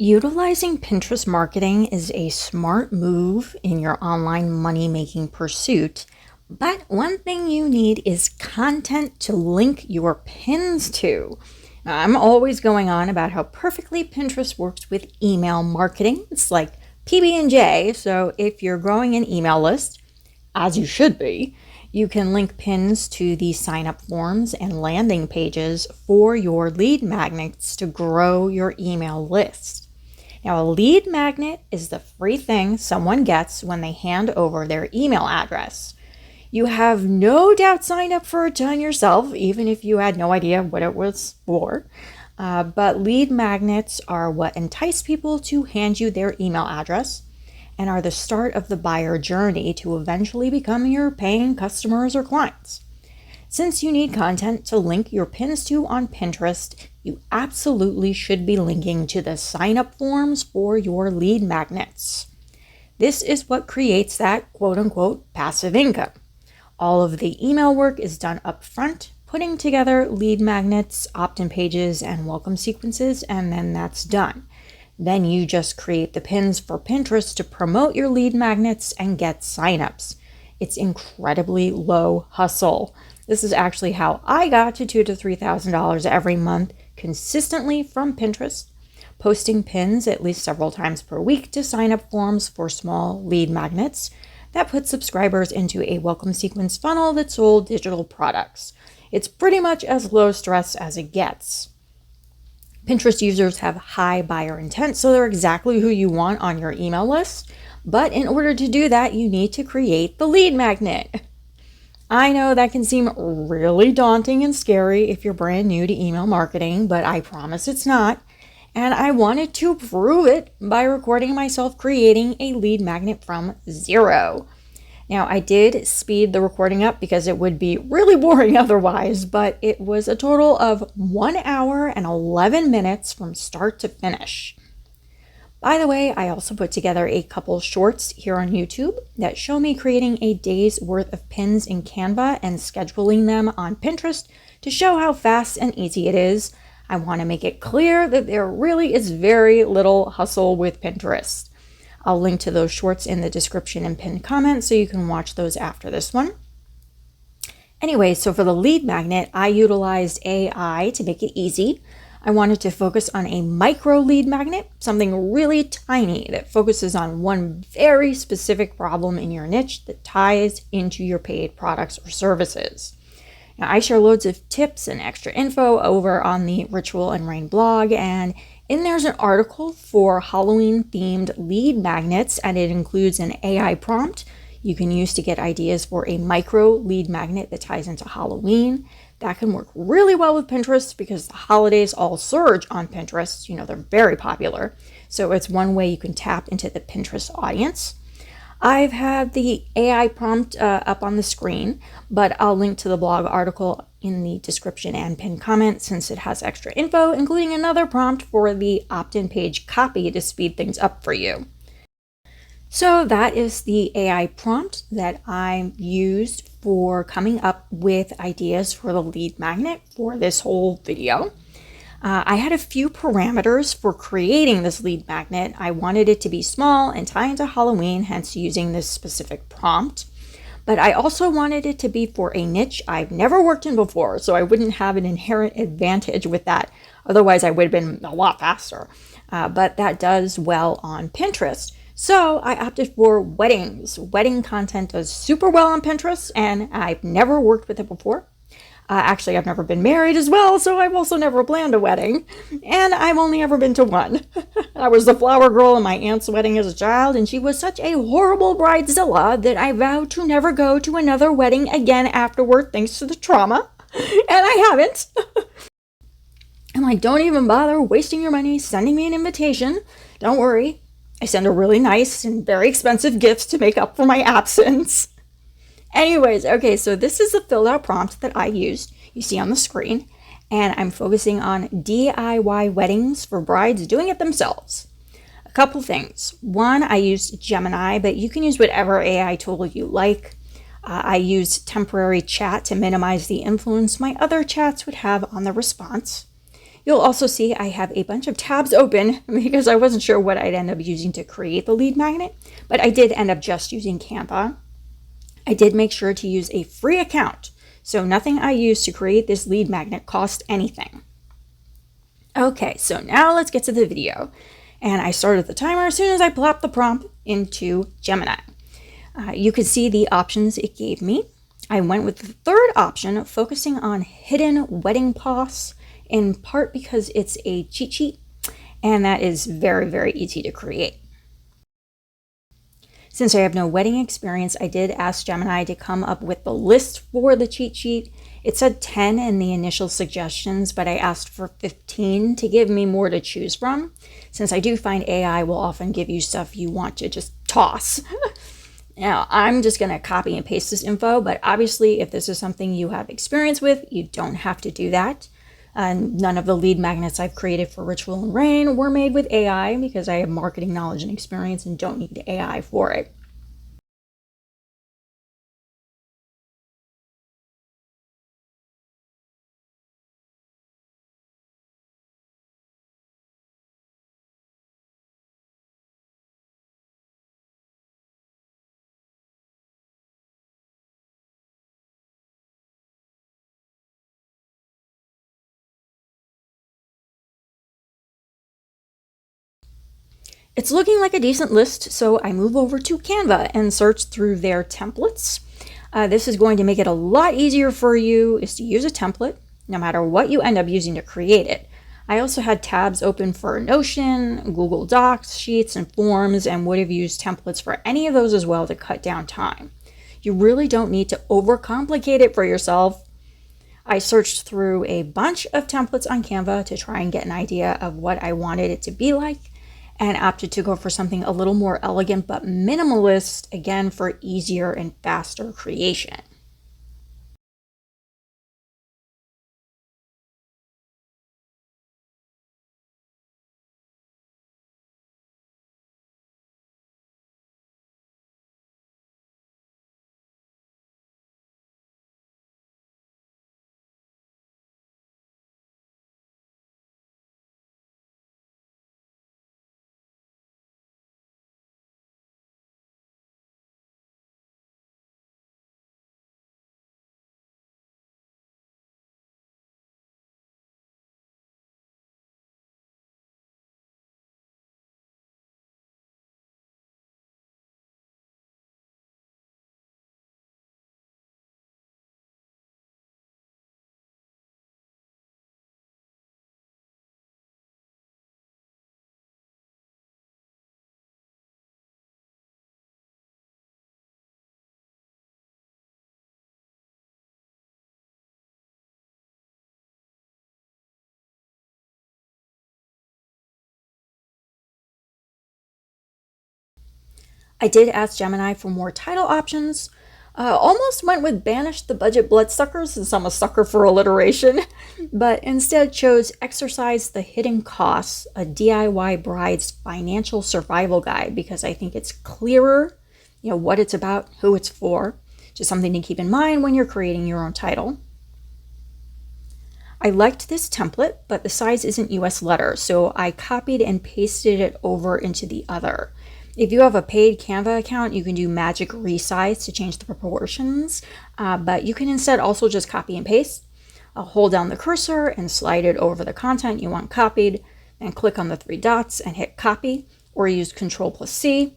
Utilizing Pinterest marketing is a smart move in your online money-making pursuit, but one thing you need is content to link your pins to. Now, I'm always going on about how perfectly Pinterest works with email marketing. It's like PB&J, so if you're growing an email list, as you should be, you can link pins to the sign-up forms and landing pages for your lead magnets to grow your email list. Now, a lead magnet is the free thing someone gets when they hand over their email address. You have no doubt signed up for it done yourself, even if you had no idea what it was for. But lead magnets are what entice people to hand you their email address and are the start of the buyer journey to eventually become your paying customers or clients. Since you need content to link your pins to on Pinterest, you absolutely should be linking to the sign-up forms for your lead magnets. This is what creates that quote-unquote passive income. All of the email work is done up front, putting together lead magnets, opt-in pages, and welcome sequences, and then that's done. Then you just create the pins for Pinterest to promote your lead magnets and get signups. It's incredibly low hustle. This is actually how I got to $2,000 to $3,000 every month consistently from Pinterest, posting pins at least several times per week to sign up forms for small lead magnets that put subscribers into a welcome sequence funnel that sold digital products. It's pretty much as low stress as it gets. Pinterest users have high buyer intent, so they're exactly who you want on your email list. But in order to do that, you need to create the lead magnet. I know that can seem really daunting and scary if you're brand new to email marketing, but I promise it's not. And I wanted to prove it by recording myself creating a lead magnet from zero. Now, I did speed the recording up because it would be really boring otherwise, but it was a total of 1 hour and 11 minutes from start to finish. By the way, I also put together a couple shorts here on YouTube that show me creating a day's worth of pins in Canva and scheduling them on Pinterest to show how fast and easy it is. I want to make it clear that there really is very little hustle with Pinterest. I'll link to those shorts in the description and pinned comment so you can watch those after this one. Anyway, so for the lead magnet, I utilized AI to make it easy. I wanted to focus on a micro lead magnet, something really tiny that focuses on one very specific problem in your niche that ties into your paid products or services. Now, I share loads of tips and extra info over on the Ritual and Rain blog, and in there's an article for Halloween-themed lead magnets, and it includes an AI prompt you can use to get ideas for a micro lead magnet that ties into Halloween. That can work really well with Pinterest because the holidays all surge on Pinterest. You know, they're very popular. So it's one way you can tap into the Pinterest audience. I've had the AI prompt up on the screen, but I'll link to the blog article in the description and pinned comment since it has extra info, including another prompt for the opt-in page copy to speed things up for you. So that is the AI prompt that I used for coming up with ideas for the lead magnet for this whole video. I had a few parameters for creating this lead magnet. I wanted it to be small and tie into Halloween, hence using this specific prompt. But I also wanted it to be for a niche I've never worked in before, so I wouldn't have an inherent advantage with that. Otherwise, I would have been a lot faster. But that does well on Pinterest. So I opted for weddings. Wedding content does super well on Pinterest, and I've never worked with it before. Actually, I've never been married as well, so I've also never planned a wedding. And I've only ever been to one. I was the flower girl in my aunt's wedding as a child, and she was such a horrible bridezilla that I vowed to never go to another wedding again afterward, thanks to the trauma. And I haven't. I'm like, don't even bother wasting your money sending me an invitation. Don't worry. I send a really nice and very expensive gift to make up for my absence. Anyways, okay, so this is the filled out prompt that I used, you see on the screen, and I'm focusing on DIY weddings for brides doing it themselves. A couple things. One, I used Gemini, but you can use whatever AI tool you like. I used temporary chat to minimize the influence my other chats would have on the response. You'll also see I have a bunch of tabs open because I wasn't sure what I'd end up using to create the lead magnet, but I did end up just using Canva. I did make sure to use a free account, so nothing I used to create this lead magnet cost anything. Okay, so now let's get to the video. And I started the timer as soon as I plopped the prompt into Gemini. You can see the options it gave me. I went with the third option, focusing on hidden wedding posts, in part because it's a cheat sheet, and that is very, very easy to create. Since I have no wedding experience, I did ask Gemini to come up with the list for the cheat sheet. It said 10 in the initial suggestions, but I asked for 15 to give me more to choose from, since I do find AI will often give you stuff you want to just toss. Now, I'm just going to copy and paste this info, but obviously if this is something you have experience with, you don't have to do that. None of the lead magnets I've created for Ritual and Rain were made with AI because I have marketing knowledge and experience and don't need AI for it. It's looking like a decent list, so I move over to Canva and search through their templates. This is going to make it a lot easier for you is to use a template, no matter what you end up using to create it. I also had tabs open for Notion, Google Docs, Sheets, and Forms, and would have used templates for any of those as well to cut down time. You really don't need to overcomplicate it for yourself. I searched through a bunch of templates on Canva to try and get an idea of what I wanted it to be like, and opted to go for something a little more elegant but minimalist, again, for easier and faster creation. I did ask Gemini for more title options. Almost went with Banish the Budget Bloodsuckers since I'm a sucker for alliteration, but instead chose Exercise the Hidden Costs, a DIY bride's financial survival guide, because I think it's clearer, what it's about, who it's for, just something to keep in mind when you're creating your own title. I liked this template, but the size isn't US letter, so I copied and pasted it over into the other. If you have a paid Canva account, you can do magic resize to change the proportions, but you can instead also just copy and paste. Hold down the cursor and slide it over the content you want copied, then click on the three dots and hit copy, or use Ctrl+C.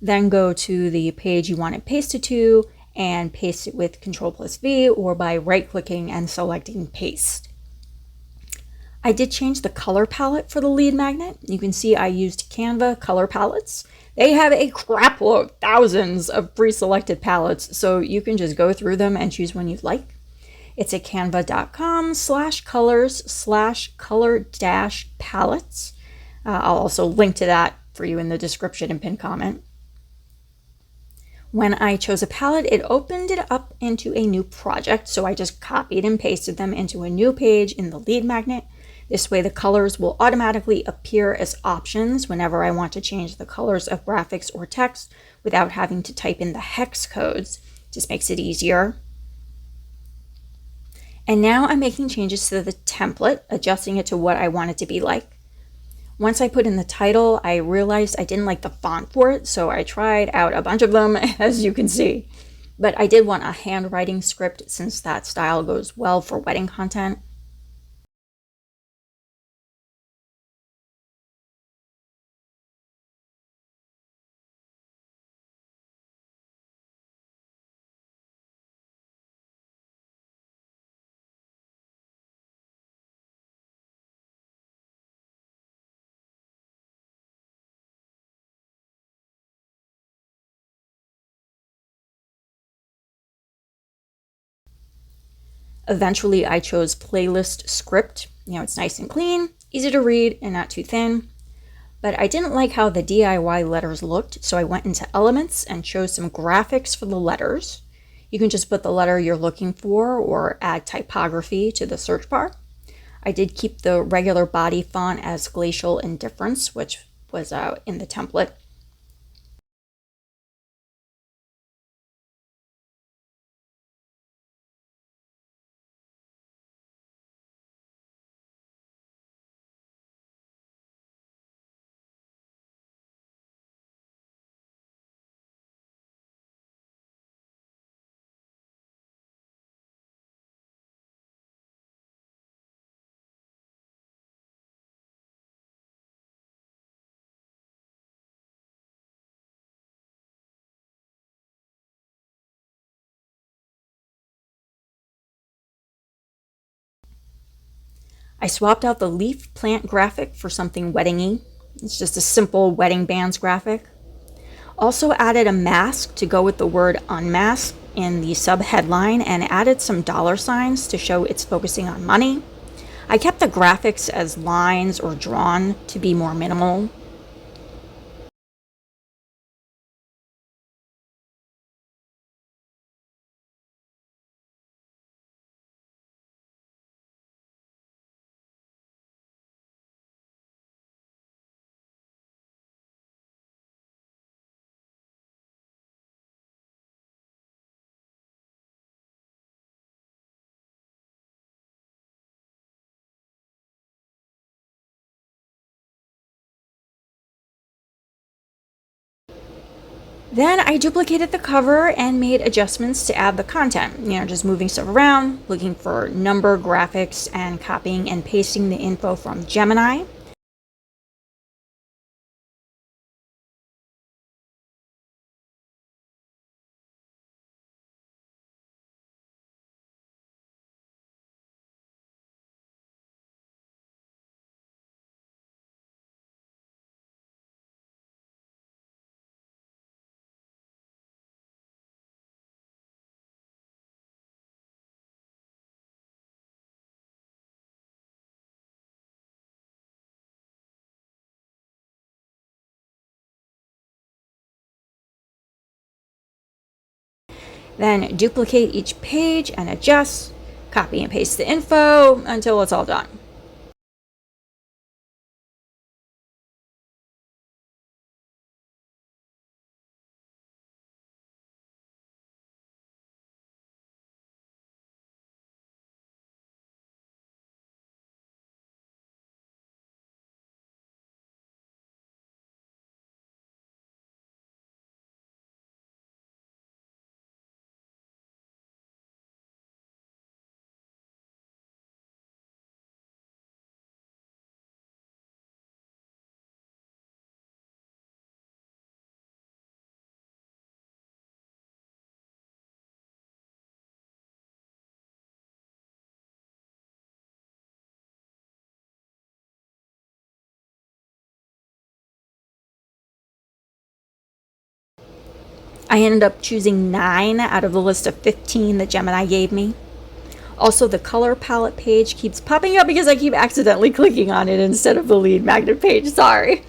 Then go to the page you want it pasted to and paste it with Ctrl+V or by right-clicking and selecting paste. I did change the color palette for the lead magnet. You can see I used Canva color palettes. They have a crapload, thousands of pre-selected palettes, so you can just go through them and choose one you'd like. It's at canva.com/colors/color-palettes. I'll also link to that for you in the description and pinned comment. When I chose a palette, it opened it up into a new project, so I just copied and pasted them into a new page in the lead magnet. This way the colors will automatically appear as options whenever I want to change the colors of graphics or text without having to type in the hex codes. Just makes it easier. And now I'm making changes to the template, adjusting it to what I want it to be like. Once I put in the title, I realized I didn't like the font for it, so I tried out a bunch of them, as you can see. But I did want a handwriting script since that style goes well for wedding content. Eventually, I chose playlist script. It's nice and clean, easy to read, and not too thin. But I didn't like how the DIY letters looked, so I went into Elements and chose some graphics for the letters. You can just put the letter you're looking for or add typography to the search bar. I did keep the regular body font as Glacial Indifference, which was in the template. I swapped out the leaf plant graphic for something wedding-y. It's just a simple wedding bands graphic. Also added a mask to go with the word unmask in the sub headline and added some dollar signs to show it's focusing on money. I kept the graphics as lines or drawn to be more minimal. Then I duplicated the cover and made adjustments to add the content. Just moving stuff around, looking for number graphics, and copying and pasting the info from Gemini. Then duplicate each page and adjust, copy and paste the info until it's all done. I ended up choosing 9 out of the list of 15 that Gemini gave me. Also, the color palette page keeps popping up because I keep accidentally clicking on it instead of the lead magnet page. Sorry.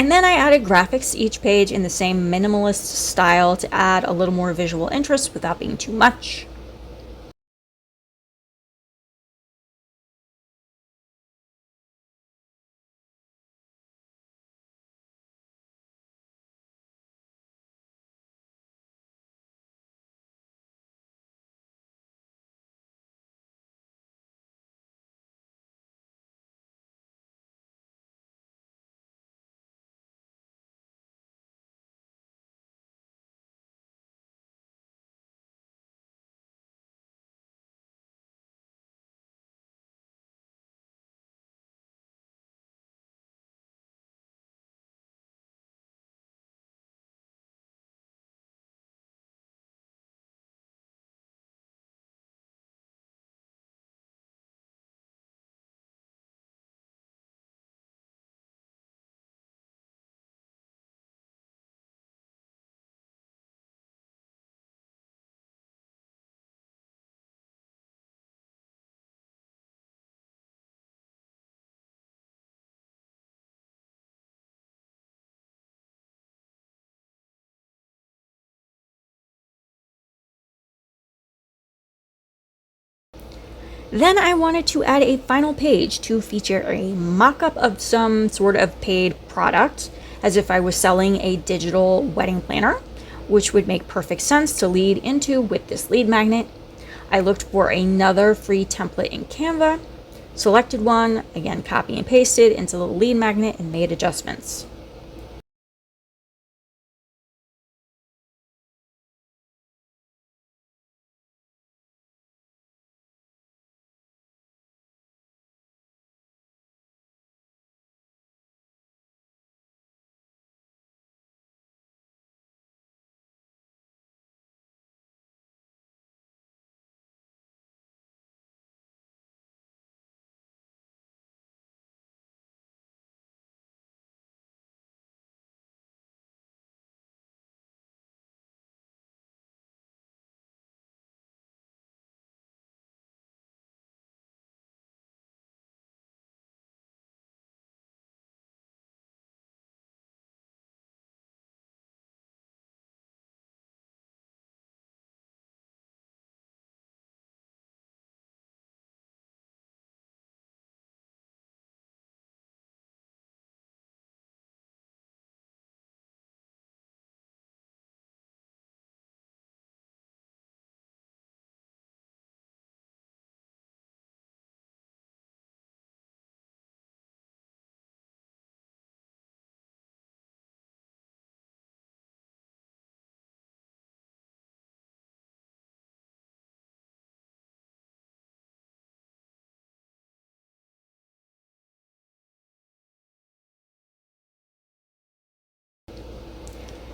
And then I added graphics to each page in the same minimalist style to add a little more visual interest without being too much. Then I wanted to add a final page to feature a mock-up of some sort of paid product, as if I was selling a digital wedding planner, which would make perfect sense to lead into with this lead magnet. I looked for another free template in Canva, selected one, again copy and pasted into the lead magnet and made adjustments.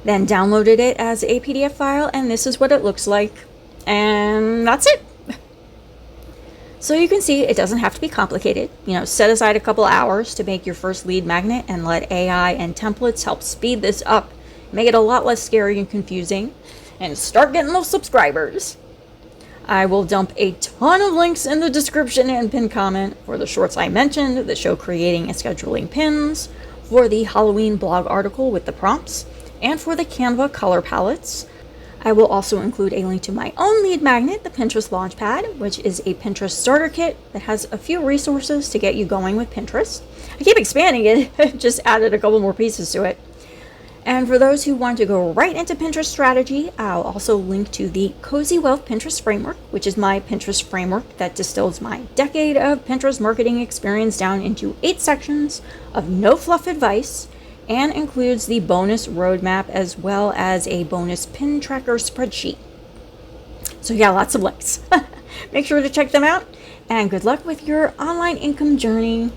Then downloaded it as a PDF file, and this is what it looks like. And that's it. So you can see it doesn't have to be complicated. Set aside a couple hours to make your first lead magnet and let AI and templates help speed this up, make it a lot less scary and confusing, and start getting those subscribers. I will dump a ton of links in the description and pinned comment for the shorts I mentioned, the show creating and scheduling pins, for the Halloween blog article with the prompts, and for the Canva color palettes. I will also include a link to my own lead magnet, the Pinterest Launchpad, which is a Pinterest starter kit that has a few resources to get you going with Pinterest. I keep expanding it, just added a couple more pieces to it. And for those who want to go right into Pinterest strategy, I'll also link to the Cozy Wealth Pinterest Framework, which is my Pinterest framework that distills my decade of Pinterest marketing experience down into 8 sections of no fluff advice, and includes the bonus roadmap as well as a bonus pin tracker spreadsheet. So yeah, lots of links. Make sure to check them out, and good luck with your online income journey.